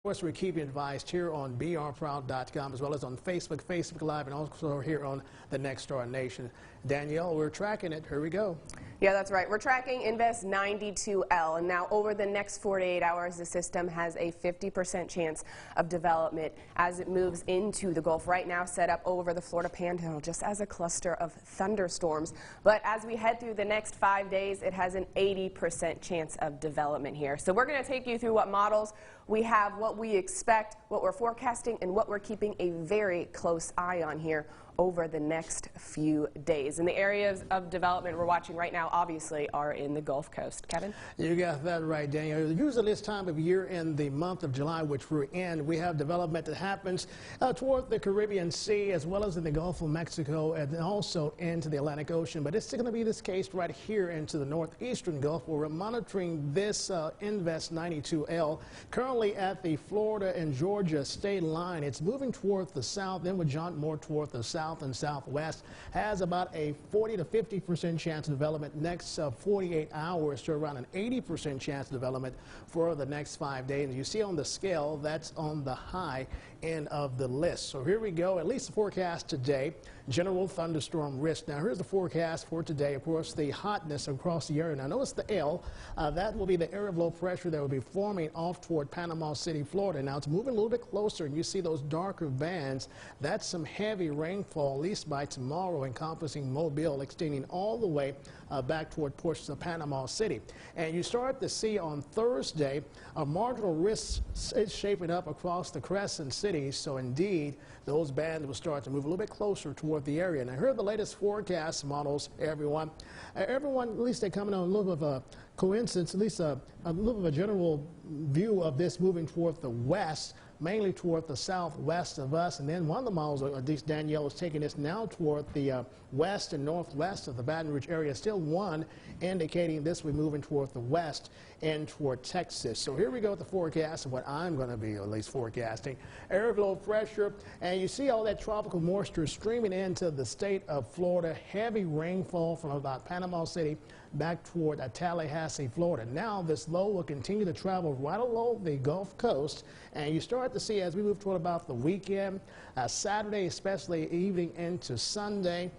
Of course, we're keeping advised here on brproud.com as well as on Facebook Live, and also here on the Next Star Nation. Danielle, we're tracking it. Here we go. Yeah, that's right. We're tracking Invest 92L, and now over the next 48 hours, the system has a 50% chance of development as it moves into the Gulf. Right now, set up over the Florida Panhandle just as a cluster of thunderstorms. But as we head through the next 5 days, it has an 80% chance of development here. So we're going to take you through what models we have, what we expect, what we're forecasting, and what we're keeping a very close eye on here over the next few days. And the areas of development we're watching right now obviously are in the Gulf Coast. Kevin? You got that right, Daniel. Usually this time of year in the month of July, which we're in, we have development that happens toward the Caribbean Sea as well as in the Gulf of Mexico and also into the Atlantic Ocean. But it's going to be this case right here into the northeastern Gulf where we're monitoring this Invest 92L currently at the Florida and Georgia state line. It's moving toward the south, then would jaunt more toward the south and southwest, has about a 40 to 50% chance of development next 48 hours to around an 80% chance of development for the next 5 days. And you see on the scale, that's on the high end of the list. So here we go, at least the forecast today. General thunderstorm risk. Now here's the forecast for today. Of course, the hotness across the area. Now notice the L. That will be the area of low pressure that will be forming off toward Panama City, Florida. Now it's moving a little bit closer, and you see those darker bands. That's some heavy rainfall, at least by tomorrow, encompassing Mobile, extending all the way back toward portions of Panama City. And you start to see on Thursday a marginal risk is shaping up across the Crescent cities. So indeed, those bands will start to move a little bit closer toward the area. Now here are the latest forecast models, everyone. Everyone, at least they're coming on a little bit of a coincidence, at least a little bit of a general view of this moving toward the west, mainly toward the southwest of us. And then one of the models, at least Danielle, is taking this now toward the west and northwest of the Baton Rouge area. Still one indicating this will be moving toward the west and toward Texas. So here we go with the forecast of what I'm going to be at least forecasting. Area of low pressure, and you see all that tropical moisture streaming into the state of Florida. Heavy rainfall from about Panama City back toward Tallahassee, Florida. Now this low will continue to travel right along the Gulf Coast, and you start to see as we move toward about the weekend, Saturday especially evening into Sunday,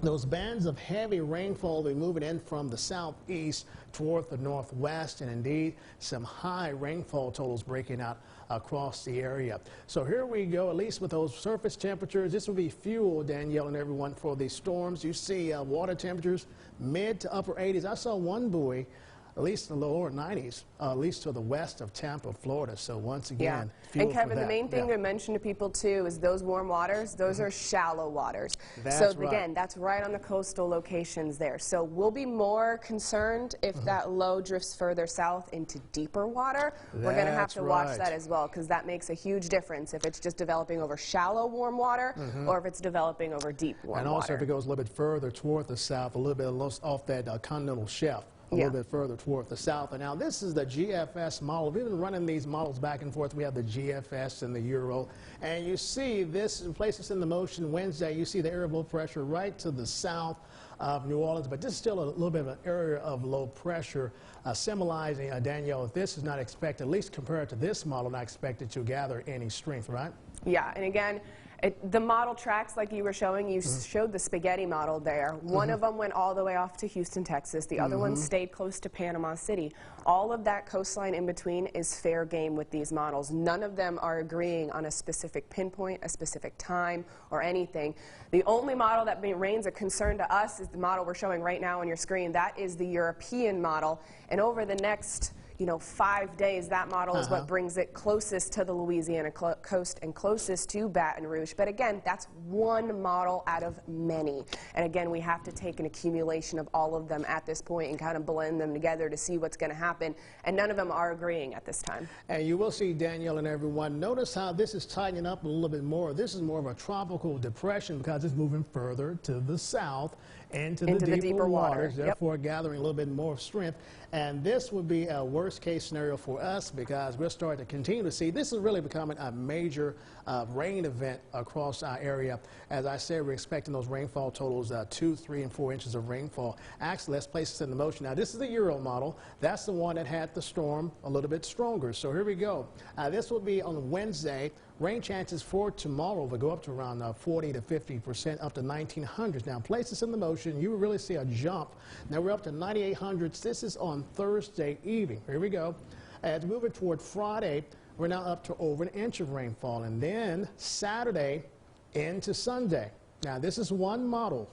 those bands of heavy rainfall will be moving in from the southeast toward the northwest, and indeed some high rainfall totals breaking out across the area. So here we go, at least with those surface temperatures. This will be fuel, Danielle and everyone, for these storms. You see water temperatures mid to upper 80s. I saw one buoy at least in the lower 90s, at least to the west of Tampa, Florida. So once again, yeah. And Kevin, the main thing to mention to people too is those warm waters, those are shallow waters. That's so right. Again, that's right on the coastal locations there. So we'll be more concerned if that low drifts further south into deeper water. We're going to have to watch that as well, because that makes a huge difference if it's just developing over shallow warm water or if it's developing over deep warm water. And also if it goes a little bit further toward the south, a little bit off that continental shelf. A little bit further toward the south. And now this is the GFS model. We've been running these models back and forth. We have the GFS and the Euro. And you see this places in the motion Wednesday. You see the area of low pressure right to the south of New Orleans. But this is still a little bit of an area of low pressure, symbolizing, Danielle, if this is not expected, at least compared to this model, not expected to gather any strength, right? Yeah, and again, the model tracks like you were showing. You showed the spaghetti model there. One of them went all the way off to Houston, Texas. The other one stayed close to Panama City. All of that coastline in between is fair game with these models. None of them are agreeing on a specific pinpoint, a specific time, or anything. The only model that remains a concern to us is the model we're showing right now on your screen. That is the European model. And over the next 5 days, that model is what brings it closest to the Louisiana coast and closest to Baton Rouge. But again, that's one model out of many. And again, we have to take an accumulation of all of them at this point and kind of blend them together to see what's going to happen. And none of them are agreeing at this time. And you will see, Danielle and everyone, notice how this is tightening up a little bit more. This is more of a tropical depression because it's moving further to the south. into the deeper waters, therefore gathering a little bit more strength. And this would be a worst case scenario for us because we're starting to continue to see this is really becoming a major rain event across our area. As I said, we're expecting those rainfall totals 2, 3, and 4 inches of rainfall. Actually, let's place this in the motion. Now, this is the Euro model. That's the one that had the storm a little bit stronger. So here we go. This will be on Wednesday. Rain chances for tomorrow will go up to around 40 to 50%, up to 1900s. Now, place this in the motion, you will really see a jump. Now, we're up to 9800s. This is on Thursday evening. Here we go. As we move it toward Friday, we're now up to over an inch of rainfall. And then Saturday into Sunday. Now, this is one model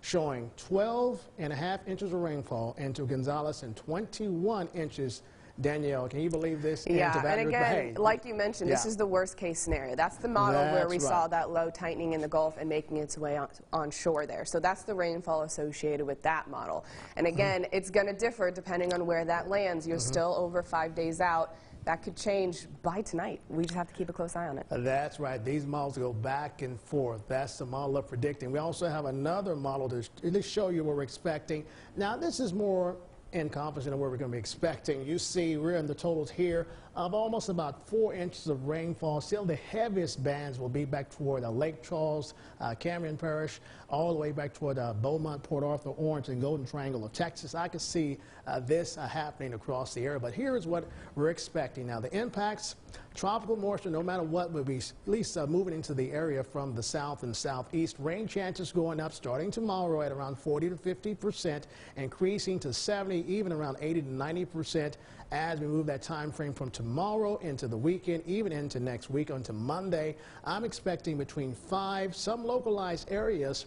showing 12.5 inches of rainfall into Gonzales and 21 inches. Danielle, can you believe this? Yeah, and again, like you mentioned, this is the worst case scenario. That's the model where we saw that low tightening in the Gulf and making its way on shore there. So that's the rainfall associated with that model. And again, it's going to differ depending on where that lands. You're still over 5 days out. That could change by tonight. We just have to keep a close eye on it. That's right. These models go back and forth. That's the model of predicting. We also have another model to show you what we're expecting. Now, this is more encompassing of what we're going to be expecting. You see, we're in the totals here of almost about 4 inches of rainfall. Still, the heaviest bands will be back toward Lake Charles, Cameron Parish, all the way back toward Beaumont, Port Arthur, Orange, and Golden Triangle of Texas. I can see this happening across the area, but here is what we're expecting. Now, the impacts, tropical moisture, no matter what, will be at least moving into the area from the south and southeast. Rain chances going up starting tomorrow at around 40 to 50%, increasing to 70, even around 80 to 90% as we move that time frame from tomorrow into the weekend, even into next week onto Monday. I'm expecting between 5, some localized areas,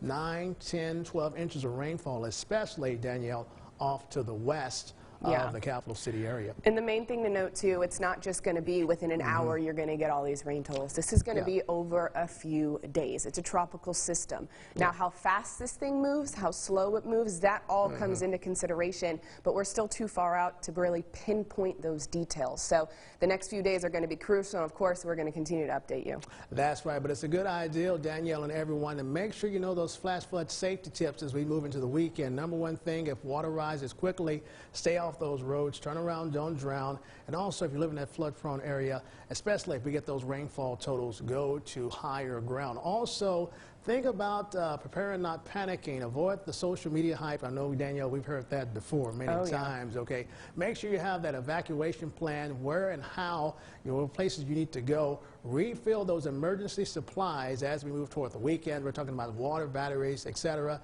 9, 10, 12 inches of rainfall, especially, Danielle, off to the west of the capital city area. And the main thing to note, too, it's not just going to be within an hour you're going to get all these rain totals. This is going to be over a few days. It's a tropical system. Now, how fast this thing moves, how slow it moves, that all comes into consideration, but we're still too far out to really pinpoint those details. So the next few days are going to be crucial, and of course, we're going to continue to update you. That's right, but it's a good idea, Danielle and everyone, to make sure you know those flash flood safety tips as we move into the weekend. Number one thing, if water rises quickly, stay off those roads, turn around, don't drown. And also, if you live in that flood-prone area, especially if we get those rainfall totals, go to higher ground. Also, think about preparing, not panicking. Avoid the social media hype. I know, Danielle, we've heard that before many times, okay? Make sure you have that evacuation plan, where and how, places you need to go. Refill those emergency supplies as we move toward the weekend. We're talking about water, batteries, etc.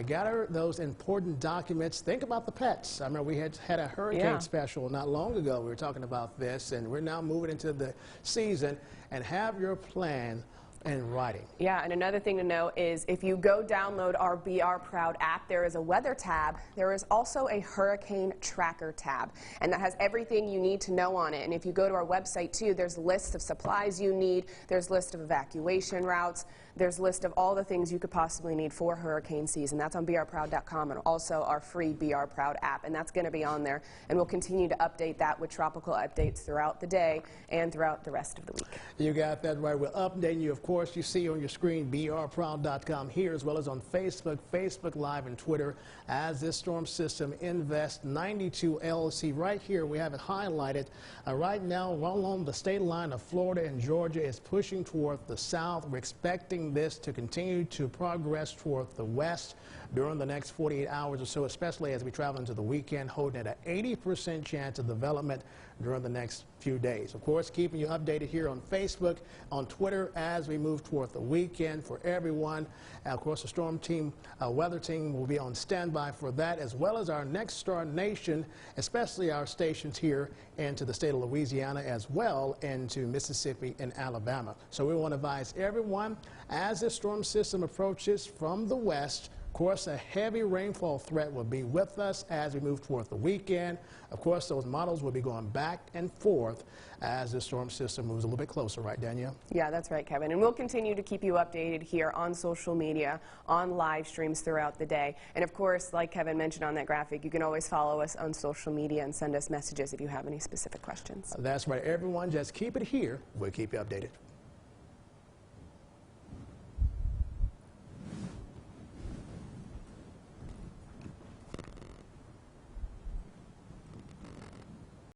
Gather those important documents. Think about the pets. I remember we had a hurricane special not long ago. We were talking about this, and we're now moving into the season. And have your plan in writing. Yeah, and another thing to know is if you go download our BR Proud app, there is a weather tab. There is also a hurricane tracker tab, and that has everything you need to know on it. And if you go to our website too, there's lists of supplies you need, there's list of evacuation routes, there's a list of all the things you could possibly need for hurricane season. That's on brproud.com, and also our free BR Proud app, and that's going to be on there. And we'll continue to update that with tropical updates throughout the day and throughout the rest of the week. You got that right. We're updating you, of course. You see on your screen brproud.com here, as well as on Facebook, Facebook Live, and Twitter, as this storm system Invest 92 LLC. Right here, we have it highlighted. Right now, along the state line of Florida and Georgia, is pushing toward the south. We're expecting this to continue to progress toward the west during the next 48 hours or so, especially as we travel into the weekend, holding at an 80% chance of development during the next few days. Of course, keeping you updated here on Facebook, on Twitter, as we move toward the weekend for everyone. And of course, the storm team, weather team will be on standby for that, as well as our Next Star Nation, especially our stations here into the state of Louisiana, as well into Mississippi and Alabama. So we want to advise everyone, as this storm system approaches from the west, of course, a heavy rainfall threat will be with us as we move toward the weekend. Of course, those models will be going back and forth as the storm system moves a little bit closer, right, Danielle? Yeah, that's right, Kevin. And we'll continue to keep you updated here on social media, on live streams throughout the day. And of course, like Kevin mentioned on that graphic, you can always follow us on social media and send us messages if you have any specific questions. That's right. Everyone, just keep it here. We'll keep you updated.